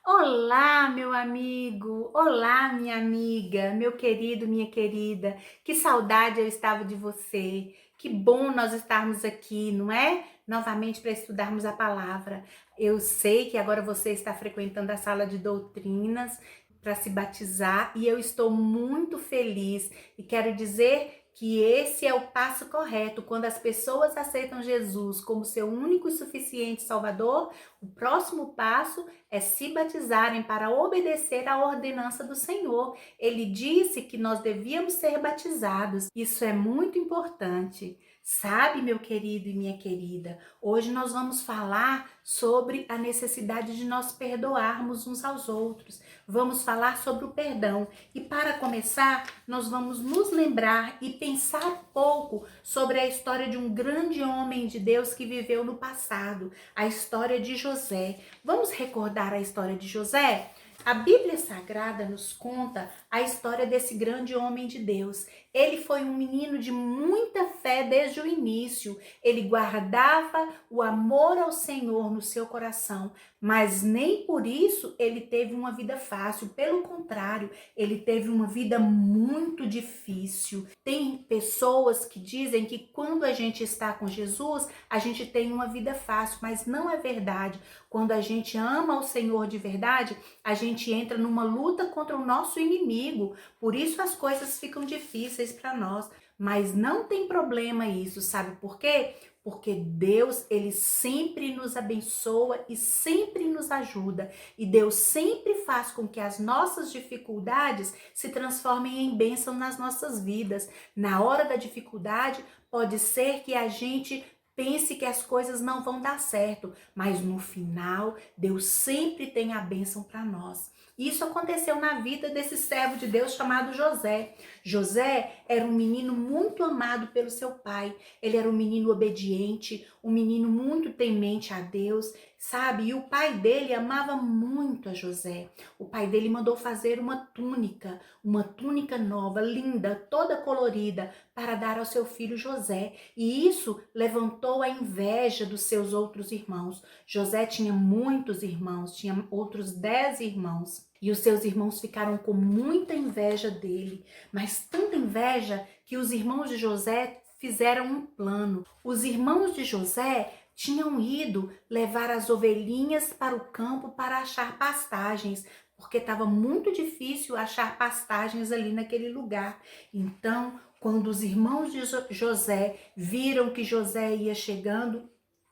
Olá, meu amigo! Olá, minha amiga, meu querido, minha querida. Que saudade eu estava de você. Que bom nós estarmos aqui, não é? Novamente para estudarmos a palavra. Eu sei que agora você está frequentando a sala de doutrinas para se batizar e eu estou muito feliz e quero dizer que esse é o passo correto. Quando as pessoas aceitam Jesus como seu único e suficiente Salvador, o próximo passo é se batizarem para obedecer à ordenança do Senhor. Ele disse que nós devíamos ser batizados. Isso é muito importante. Sabe, meu querido e minha querida, hoje nós vamos falar sobre a necessidade de nós perdoarmos uns aos outros. Vamos falar sobre o perdão. E para começar, nós vamos nos lembrar e pensar pouco sobre a história de um grande homem de Deus que viveu no passado, a história de José. Vamos recordar a história de José? A Bíblia Sagrada nos conta a história desse grande homem de Deus. Ele foi um menino de muita fé desde o início. Ele guardava o amor ao Senhor no seu coração, mas nem por isso ele teve uma vida fácil. Pelo contrário, ele teve uma vida muito difícil. Tem pessoas que dizem que quando a gente está com Jesus, a gente tem uma vida fácil, mas não é verdade. Quando a gente ama o Senhor de verdade, a gente entra numa luta contra o nosso inimigo. Por isso as coisas ficam difíceis para nós. Mas não tem problema isso, sabe por quê? Porque Deus, ele sempre nos abençoa e sempre nos ajuda. E Deus sempre faz com que as nossas dificuldades se transformem em bênção nas nossas vidas. Na hora da dificuldade, pode ser que a gente pense que as coisas não vão dar certo, mas no final, Deus sempre tem a bênção para nós. Isso aconteceu na vida desse servo de Deus chamado José. José era um menino muito amado pelo seu pai. Ele era um menino obediente, um menino muito temente a Deus, sabe? E o pai dele amava muito a José. O pai dele mandou fazer uma túnica nova, linda, toda colorida, para dar ao seu filho José. E isso levantou a inveja dos seus outros irmãos. José tinha muitos irmãos, tinha outros 10 irmãos. E os seus irmãos ficaram com muita inveja dele, mas tanta inveja que os irmãos de José fizeram um plano. Os irmãos de José tinham ido levar as ovelhinhas para o campo para achar pastagens, porque estava muito difícil achar pastagens ali naquele lugar. Então, quando os irmãos de José viram que José ia chegando,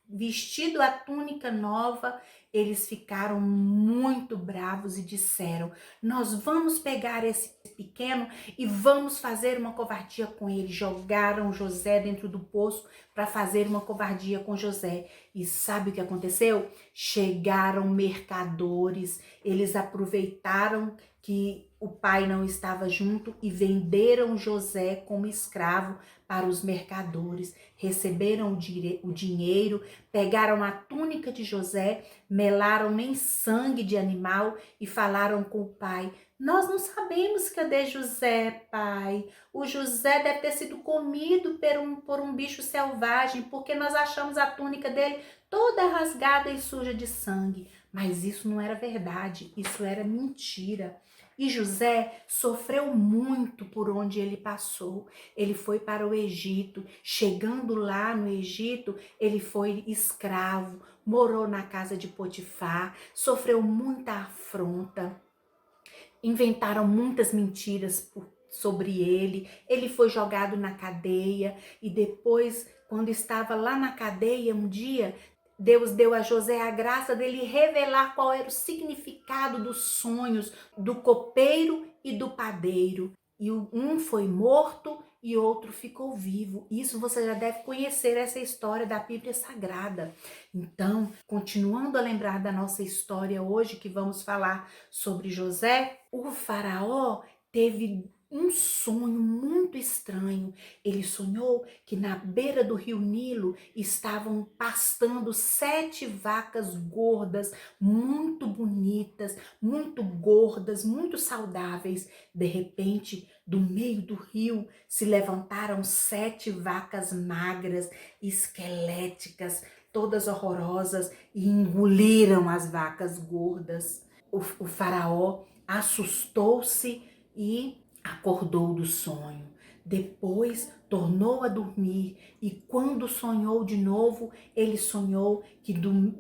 vestido a túnica nova, eles ficaram muito bravos e disseram: nós vamos pegar esse pequeno e vamos fazer uma covardia com ele. Jogaram José dentro do poço para fazer uma covardia com José. E sabe o que aconteceu? Chegaram mercadores, eles aproveitaram que o pai não estava junto e venderam José como escravo para os mercadores. Receberam o dinheiro, pegaram a túnica de José, melaram nem sangue de animal e falaram com o pai: nós não sabemos cadê José, pai. O José deve ter sido comido por um bicho selvagem, porque nós achamos a túnica dele toda rasgada e suja de sangue. Mas isso não era verdade, isso era mentira. E José sofreu muito por onde ele passou. Ele foi para o Egito. Chegando lá no Egito, ele foi escravo, morou na casa de Potifar, sofreu muita afronta. Inventaram muitas mentiras sobre ele. Ele foi jogado na cadeia e depois, quando estava lá na cadeia, um dia, Deus deu a José a graça dele revelar qual era o significado dos sonhos do copeiro e do padeiro. E um foi morto e outro ficou vivo. Isso você já deve conhecer, essa história da Bíblia Sagrada. Então, continuando a lembrar da nossa história hoje, que vamos falar sobre José, o faraó teve um sonho muito estranho. Ele sonhou que na beira do rio Nilo estavam pastando 7 vacas gordas, muito bonitas, muito gordas, muito saudáveis. De repente, do meio do rio se levantaram 7 vacas magras, esqueléticas, todas horrorosas, e engoliram as vacas gordas. o faraó assustou-se e acordou do sonho. Depois tornou a dormir e quando sonhou de novo, ele sonhou que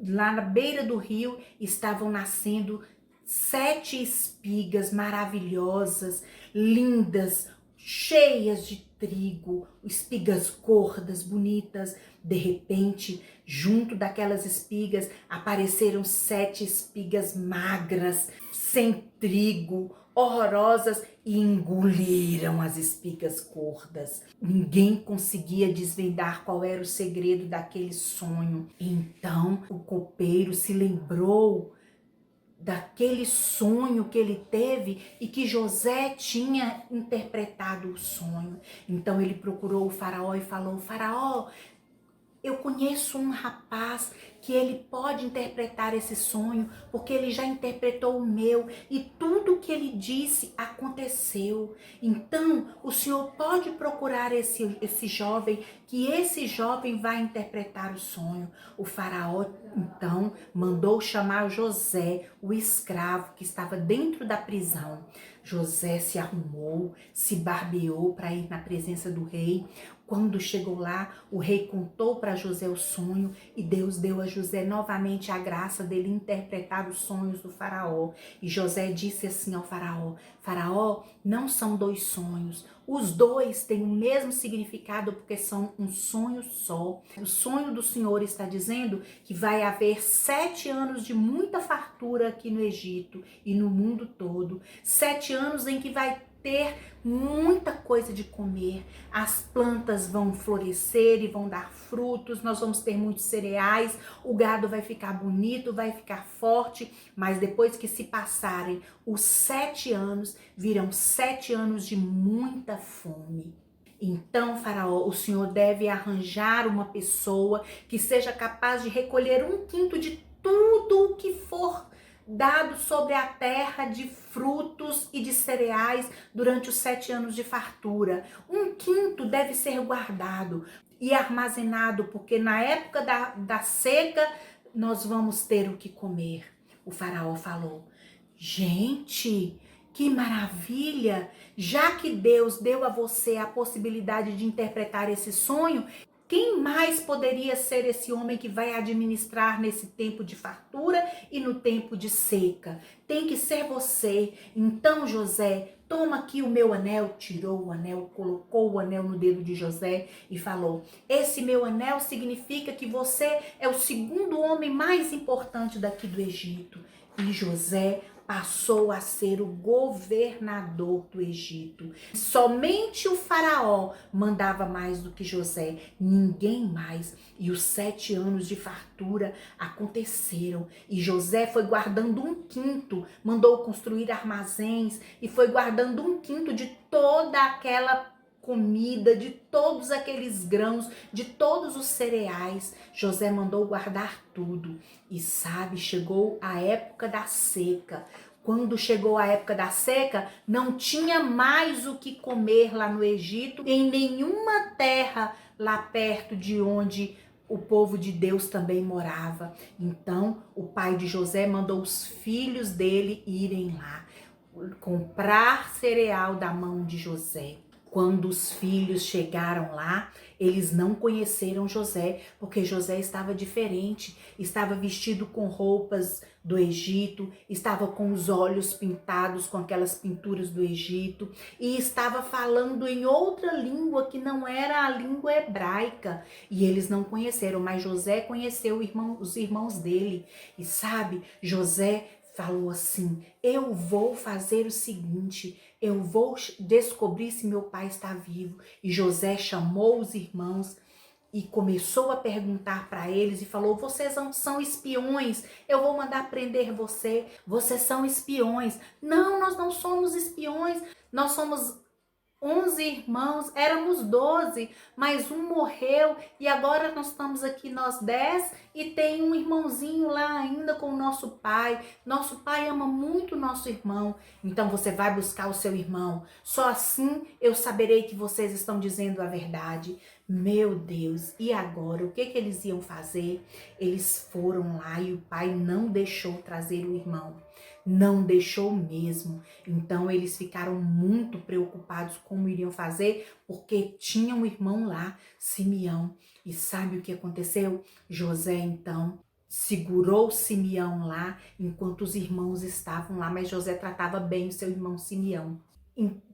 lá na beira do rio estavam nascendo 7 espigas maravilhosas, lindas, cheias de trigo, espigas gordas, bonitas. De repente, junto daquelas espigas, apareceram 7 espigas magras, sem trigo, horrorosas, e engoliram as espigas gordas. Ninguém conseguia desvendar qual era o segredo daquele sonho. Então o copeiro se lembrou daquele sonho que ele teve e que José tinha interpretado o sonho. Então ele procurou o faraó e falou: Faraó, eu conheço um rapaz que ele pode interpretar esse sonho, porque ele já interpretou o meu e tudo que ele disse aconteceu. Então, o senhor pode procurar esse jovem, que esse jovem vai interpretar o sonho. O faraó, então, mandou chamar José, o escravo que estava dentro da prisão. José se arrumou, se barbeou para ir na presença do rei. Quando chegou lá, o rei contou para José o sonho e Deus deu a José novamente a graça dele interpretar os sonhos do faraó. E José disse assim ao faraó: Faraó, não são 2 sonhos. Os 2 têm o mesmo significado porque são um sonho só. O sonho do Senhor está dizendo que vai haver 7 anos de muita fartura aqui no Egito e no mundo todo. 7 anos em que vai ter muita coisa de comer, as plantas vão florescer e vão dar frutos, nós vamos ter muitos cereais, o gado vai ficar bonito, vai ficar forte, mas depois que se passarem os 7 anos, virão 7 anos de muita fome. Então, faraó, o senhor deve arranjar uma pessoa que seja capaz de recolher 1/5 de tudo o que for dado sobre a terra de frutos e de cereais durante os 7 anos de fartura. 1/5 deve ser guardado e armazenado, porque na época da seca nós vamos ter o que comer. O faraó falou: gente, que maravilha! Já que Deus deu a você a possibilidade de interpretar esse sonho, quem mais poderia ser esse homem que vai administrar nesse tempo de fartura e no tempo de seca? Tem que ser você. Então, José, toma aqui o meu anel. Tirou o anel, colocou o anel no dedo de José e falou: esse meu anel significa que você é o 2º homem mais importante daqui do Egito. E José passou a ser o governador do Egito. Somente o faraó mandava mais do que José, ninguém mais. E os 7 anos de fartura aconteceram. E José foi guardando 1/5, mandou construir armazéns e foi guardando 1/5 de toda aquela comida, de todos aqueles grãos, de todos os cereais. José mandou guardar tudo. E sabe, chegou a época da seca. Quando chegou a época da seca, não tinha mais o que comer lá no Egito, em nenhuma terra lá perto de onde o povo de Deus também morava. Então, o pai de José mandou os filhos dele irem lá comprar cereal da mão de José. Quando os filhos chegaram lá, eles não conheceram José, porque José estava diferente, estava vestido com roupas do Egito, estava com os olhos pintados com aquelas pinturas do Egito e estava falando em outra língua que não era a língua hebraica. E eles não conheceram, mas José conheceu os irmãos dele. E sabe, José falou assim: eu vou fazer o seguinte, eu vou descobrir se meu pai está vivo. E José chamou os irmãos e começou a perguntar para eles e falou: vocês são espiões, eu vou mandar prender vocês são espiões. Não, nós não somos espiões, nós somos 11 irmãos, éramos 12, mas um morreu e agora nós estamos aqui nós 10 e tem um irmãozinho lá ainda com o nosso pai. Nosso pai ama muito o nosso irmão, então você vai buscar o seu irmão. Só assim eu saberei que vocês estão dizendo a verdade. Meu Deus, e agora? O que que eles iam fazer? Eles foram lá e o pai não deixou trazer o irmão. Não deixou mesmo. Então eles ficaram muito preocupados como iriam fazer, porque tinha um irmão lá, Simeão. E sabe o que aconteceu? José então segurou Simeão lá enquanto os irmãos estavam lá, mas José tratava bem o seu irmão Simeão.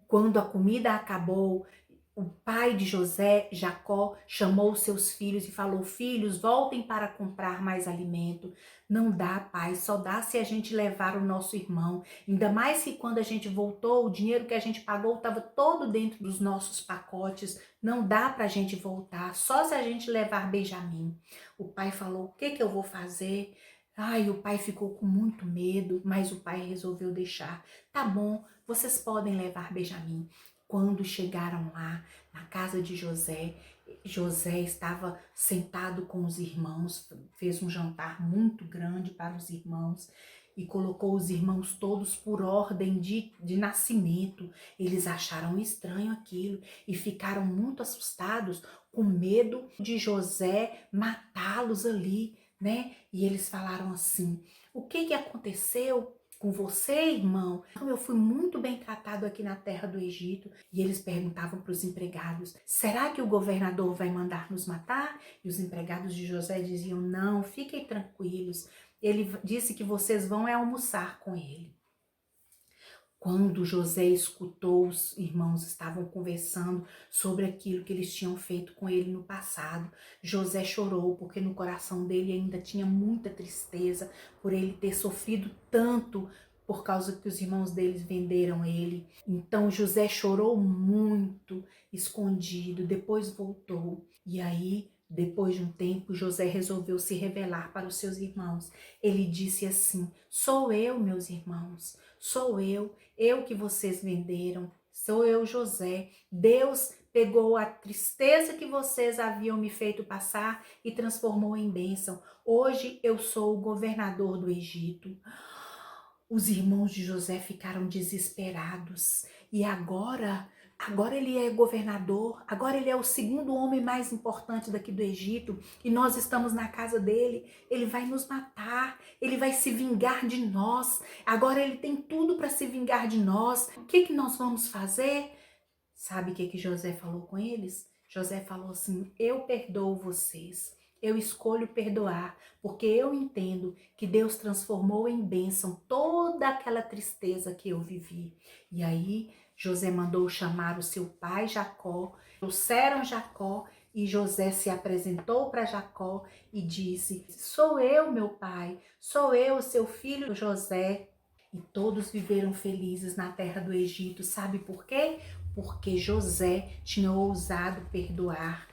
Quando a comida acabou, o pai de José, Jacó, chamou seus filhos e falou: filhos, voltem para comprar mais alimento. Não dá, pai, só dá se a gente levar o nosso irmão. Ainda mais que quando a gente voltou, o dinheiro que a gente pagou estava todo dentro dos nossos pacotes. Não dá para a gente voltar, só se a gente levar Benjamim. O pai falou: o que que eu vou fazer? Ai, o pai ficou com muito medo, mas o pai resolveu deixar. Tá bom, vocês podem levar Benjamim. Quando chegaram lá na casa de José, José estava sentado com os irmãos, fez um jantar muito grande para os irmãos e colocou os irmãos todos por ordem de nascimento. Eles acharam estranho aquilo e ficaram muito assustados, com medo de José matá-los ali, né? E eles falaram assim: o que que aconteceu com você, irmão? Eu fui muito bem tratado aqui na terra do Egito. E eles perguntavam para os empregados: será que o governador vai mandar nos matar? E os empregados de José diziam: não, fiquem tranquilos. Ele disse que vocês vão almoçar com ele. Quando José escutou, os irmãos estavam conversando sobre aquilo que eles tinham feito com ele no passado. José chorou porque no coração dele ainda tinha muita tristeza por ele ter sofrido tanto por causa que os irmãos deles venderam ele. Então José chorou muito, escondido, depois voltou. E aí, depois de um tempo, José resolveu se revelar para os seus irmãos. Ele disse assim: sou eu, meus irmãos, sou eu que vocês venderam, sou eu, José. Deus pegou a tristeza que vocês haviam me feito passar e transformou em bênção. Hoje eu sou o governador do Egito. Os irmãos de José ficaram desesperados. E agora ele é governador, agora ele é o segundo homem mais importante daqui do Egito e nós estamos na casa dele. Ele vai nos matar, ele vai se vingar de nós. Agora ele tem tudo para se vingar de nós. O que que nós vamos fazer? Sabe o que que José falou com eles? José falou assim: eu perdoo vocês. Eu escolho perdoar, porque eu entendo que Deus transformou em bênção toda aquela tristeza que eu vivi. E aí José mandou chamar o seu pai Jacó, trouxeram Jacó e José se apresentou para Jacó e disse: sou eu, meu pai, sou eu, seu filho José. E todos viveram felizes na terra do Egito. Sabe por quê? Porque José tinha ousado perdoar.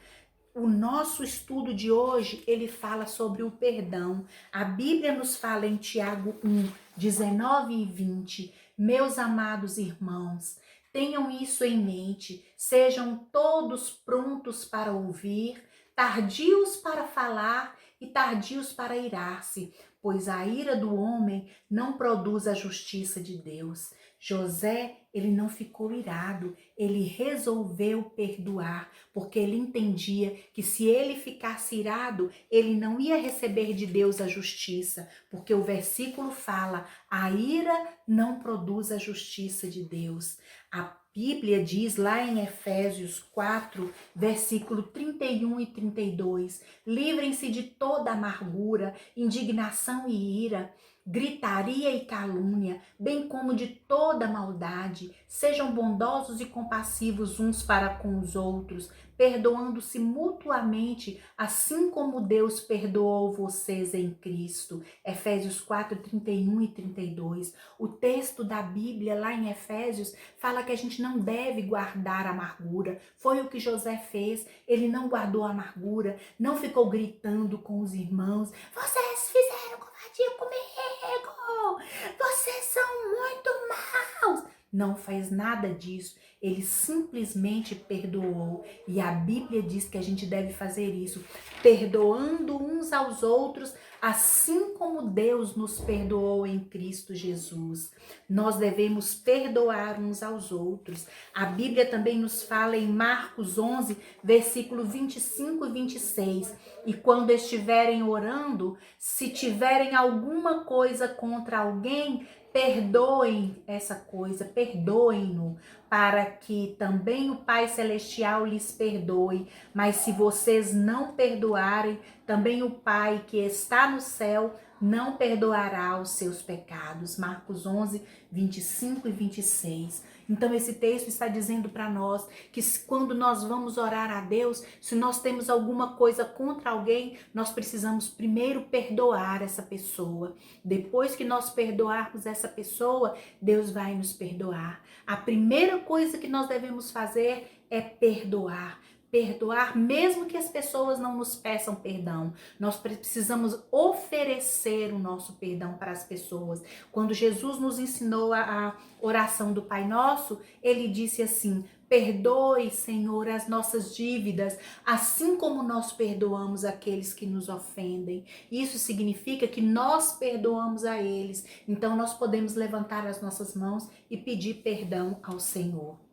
O nosso estudo de hoje, ele fala sobre o perdão. A Bíblia nos fala em Tiago 1, 19 e 20. Meus amados irmãos, tenham isso em mente, sejam todos prontos para ouvir, tardios para falar e tardios para irar-se, pois a ira do homem não produz a justiça de Deus. José, ele não ficou irado, ele resolveu perdoar, porque ele entendia que se ele ficasse irado, ele não ia receber de Deus a justiça, porque o versículo fala: a ira não produz a justiça de Deus. A Bíblia diz lá em Efésios 4, versículo 31 e 32, livrem-se de toda amargura, indignação e ira, gritaria e calúnia, bem como de toda maldade. Sejam bondosos e compassivos uns para com os outros, perdoando-se mutuamente, assim como Deus perdoou vocês em Cristo. Efésios 4, 31 e 32. O texto da Bíblia lá em Efésios fala que a gente não deve guardar amargura. Foi o que José fez. Ele não guardou amargura, não ficou gritando com os irmãos: vocês fizeram covardia comigo, vocês são muito maus. Não faz nada disso. ele simplesmente perdoou. E a Bíblia diz que a gente deve fazer isso, perdoando uns aos outros, assim como Deus nos perdoou em Cristo Jesus. Nós devemos perdoar uns aos outros. A Bíblia também nos fala em Marcos 11, versículo 25 e 26. E quando estiverem orando, se tiverem alguma coisa contra alguém, perdoem essa coisa, perdoem-no, para que também o Pai Celestial lhes perdoe. Mas se vocês não perdoarem, também o Pai que está no céu não perdoará os seus pecados. Marcos 11, 25 e 26. Então esse texto está dizendo para nós que quando nós vamos orar a Deus, se nós temos alguma coisa contra alguém, nós precisamos primeiro perdoar essa pessoa. Depois que nós perdoarmos essa pessoa, Deus vai nos perdoar. A primeira coisa que nós devemos fazer é perdoar. Perdoar, mesmo que as pessoas não nos peçam perdão. Nós precisamos oferecer o nosso perdão para as pessoas. Quando Jesus nos ensinou a oração do Pai Nosso, ele disse assim: perdoe, Senhor, as nossas dívidas, assim como nós perdoamos aqueles que nos ofendem. Isso significa que nós perdoamos a eles. Então nós podemos levantar as nossas mãos e pedir perdão ao Senhor.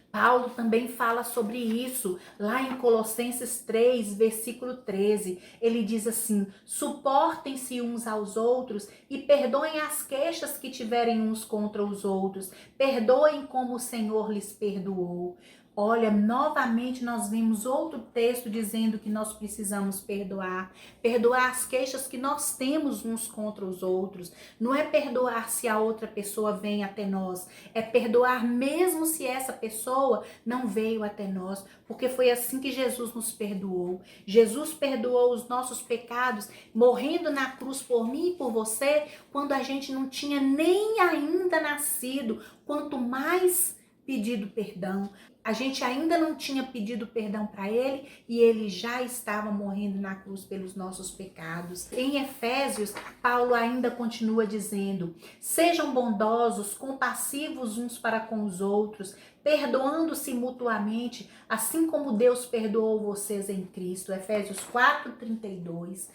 Paulo também fala sobre isso, lá em Colossenses 3, versículo 13. Ele diz assim: suportem-se uns aos outros e perdoem as queixas que tiverem uns contra os outros. Perdoem como o Senhor lhes perdoou. Olha, novamente nós vimos outro texto dizendo que nós precisamos perdoar. Perdoar as queixas que nós temos uns contra os outros. Não é perdoar se a outra pessoa vem até nós. É perdoar mesmo se essa pessoa não veio até nós. Porque foi assim que Jesus nos perdoou. Jesus perdoou os nossos pecados, morrendo na cruz por mim e por você, quando a gente não tinha nem ainda nascido. Quanto mais pedido perdão. A gente ainda não tinha pedido perdão para ele e ele já estava morrendo na cruz pelos nossos pecados. Em Efésios, Paulo ainda continua dizendo: sejam bondosos, compassivos uns para com os outros, perdoando-se mutuamente, assim como Deus perdoou vocês em Cristo. Efésios 4:32.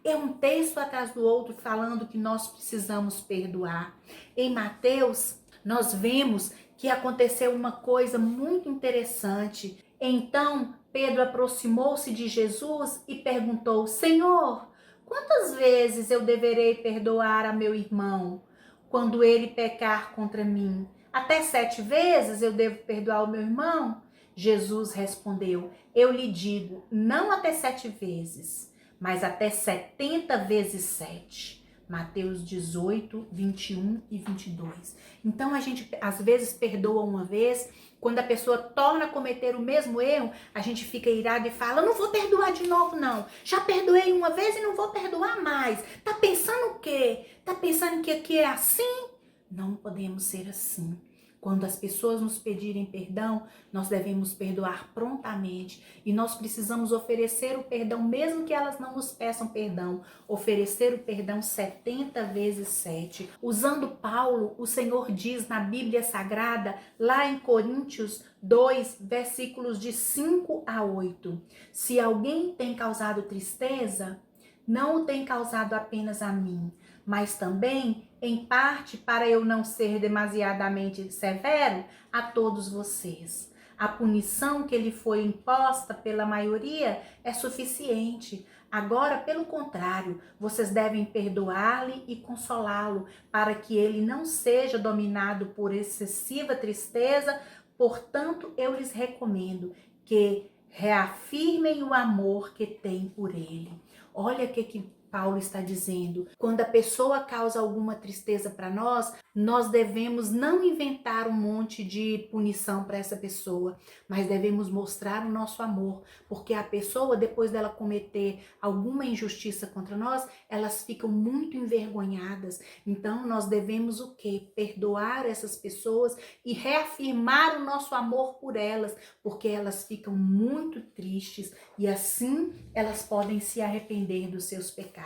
É um texto atrás do outro falando que nós precisamos perdoar. Em Mateus, nós vemos que aconteceu uma coisa muito interessante. Então, Pedro aproximou-se de Jesus e perguntou: Senhor, quantas vezes eu deverei perdoar a meu irmão quando ele pecar contra mim? Até 7 vezes eu devo perdoar o meu irmão? Jesus respondeu: eu lhe digo, não até 7 vezes, mas até 70 vezes 7. Mateus 18, 21 e 22. Então a gente às vezes perdoa uma vez, quando a pessoa torna a cometer o mesmo erro, a gente fica irado e fala: não vou perdoar de novo não, já perdoei uma vez e não vou perdoar mais. Tá pensando o quê? Tá pensando que aqui é assim? Não podemos ser assim. Quando as pessoas nos pedirem perdão, nós devemos perdoar prontamente. E nós precisamos oferecer o perdão, mesmo que elas não nos peçam perdão. Oferecer o perdão 70 vezes 7. Usando Paulo, o Senhor diz na Bíblia Sagrada, lá em Coríntios 2, versículos de 5 a 8. Se alguém tem causado tristeza, não o tem causado apenas a mim, mas também, em parte, para eu não ser demasiadamente severo, a todos vocês. A punição que lhe foi imposta pela maioria é suficiente. Agora, pelo contrário, vocês devem perdoar-lhe e consolá-lo, para que ele não seja dominado por excessiva tristeza. Portanto, eu lhes recomendo que reafirmem o amor que têm por ele. Olha o que Paulo está dizendo. Quando a pessoa causa alguma tristeza para nós, nós devemos não inventar um monte de punição para essa pessoa, mas devemos mostrar o nosso amor, porque a pessoa, depois dela cometer alguma injustiça contra nós, elas ficam muito envergonhadas. Então nós devemos o quê? Perdoar essas pessoas e reafirmar o nosso amor por elas, porque elas ficam muito tristes e assim elas podem se arrepender dos seus pecados.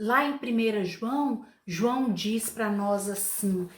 Lá em 1 João, João diz para nós assim,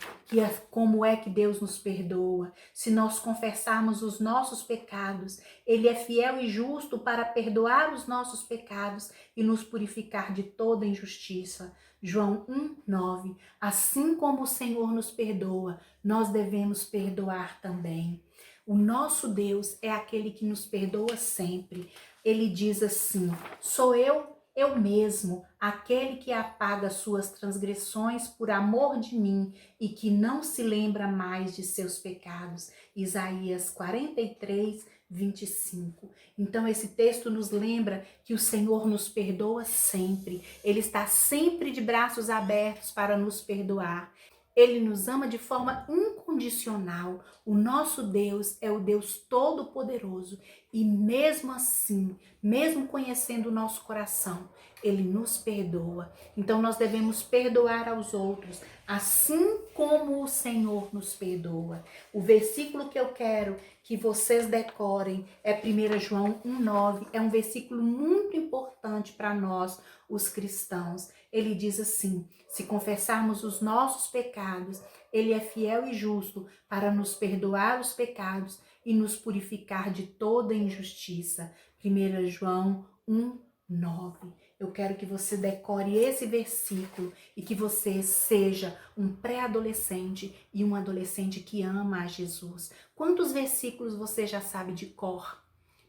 como é que Deus nos perdoa. Se nós confessarmos os nossos pecados, Ele é fiel e justo para perdoar os nossos pecados e nos purificar de toda injustiça. João 1:9. Assim como o Senhor nos perdoa, nós devemos perdoar também. O nosso Deus é aquele que nos perdoa sempre. Ele diz assim: sou eu mesmo, aquele que apaga suas transgressões por amor de mim e que não se lembra mais de seus pecados. Isaías 43:25. Então esse texto nos lembra que o Senhor nos perdoa sempre. Ele está sempre de braços abertos para nos perdoar. Ele nos ama de forma incondicional. O nosso Deus é o Deus Todo-Poderoso e mesmo assim, mesmo conhecendo o nosso coração, Ele nos perdoa. Então nós devemos perdoar aos outros, assim como o Senhor nos perdoa. O versículo que eu quero que vocês decorem é 1 João 1:9. É um versículo muito importante para nós, os cristãos. Ele diz assim: se confessarmos os nossos pecados, Ele é fiel e justo para nos perdoar os pecados e nos purificar de toda injustiça. 1 João 1:9. Eu quero que você decore esse versículo e que você seja um pré-adolescente e um adolescente que ama a Jesus. Quantos versículos você já sabe de cor?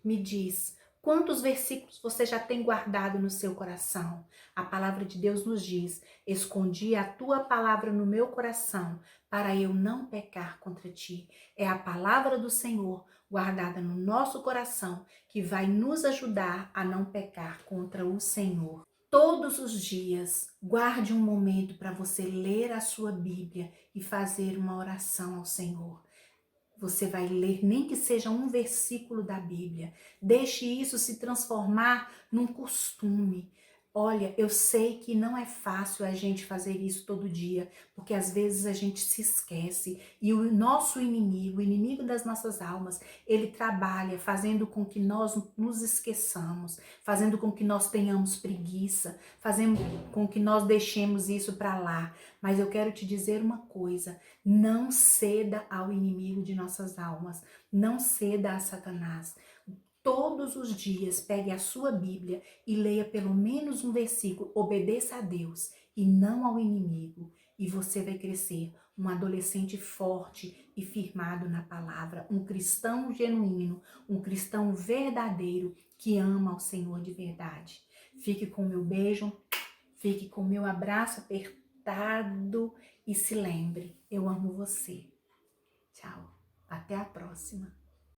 Me diz. Quantos versículos você já tem guardado no seu coração? A palavra de Deus nos diz: escondi a tua palavra no meu coração para eu não pecar contra ti. É a palavra do Senhor guardada no nosso coração que vai nos ajudar a não pecar contra o Senhor. Todos os dias, guarde um momento para você ler a sua Bíblia e fazer uma oração ao Senhor. Você vai ler, nem que seja um versículo da Bíblia. Deixe isso se transformar num costume. Olha, eu sei que não é fácil a gente fazer isso todo dia, porque às vezes a gente se esquece. E o nosso inimigo, o inimigo das nossas almas, ele trabalha fazendo com que nós nos esqueçamos, fazendo com que nós tenhamos preguiça, fazendo com que nós deixemos isso para lá. Mas eu quero te dizer uma coisa: não ceda ao inimigo de nossas almas, não ceda a Satanás. Todos os dias pegue a sua Bíblia e leia pelo menos um versículo, obedeça a Deus e não ao inimigo. E você vai crescer um adolescente forte e firmado na palavra, um cristão genuíno, um cristão verdadeiro que ama ao Senhor de verdade. Fique com o meu beijo, fique com o meu abraço apertado e se lembre, eu amo você. Tchau, até a próxima.